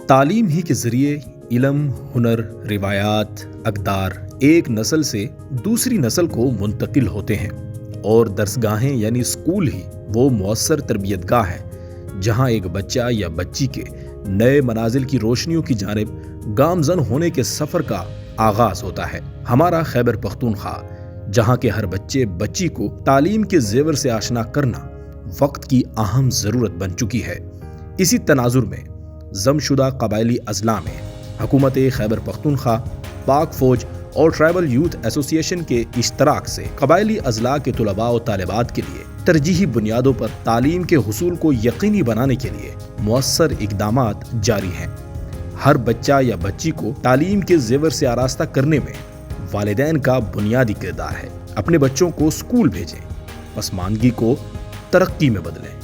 تعلیم ہی کے ذریعے علم، ہنر، روایات، اقدار ایک نسل سے دوسری نسل کو منتقل ہوتے ہیں، اور درسگاہیں یعنی اسکول ہی وہ مؤثر تربیت گاہ ہے جہاں ایک بچہ یا بچی کے نئے منازل کی روشنیوں کی جانب گامزن ہونے کے سفر کا آغاز ہوتا ہے۔ ہمارا خیبر پختونخوا، جہاں کے ہر بچے بچی کو تعلیم کے زیور سے آشنا کرنا وقت کی اہم ضرورت بن چکی ہے۔ اسی تناظر میں ضم شدہ قبائلی اضلاع میں حکومت خیبر پختونخوا، پاک فوج اور ٹرائبل یوتھ ایسوسی ایشن کے اشتراک سے قبائلی اضلاع کے طلباء و طالبات کے لیے ترجیحی بنیادوں پر تعلیم کے حصول کو یقینی بنانے کے لیے مؤثر اقدامات جاری ہیں۔ ہر بچہ یا بچی کو تعلیم کے زیور سے آراستہ کرنے میں والدین کا بنیادی کردار ہے۔ اپنے بچوں کو اسکول بھیجیں، پسماندگی کو ترقی میں بدلیں۔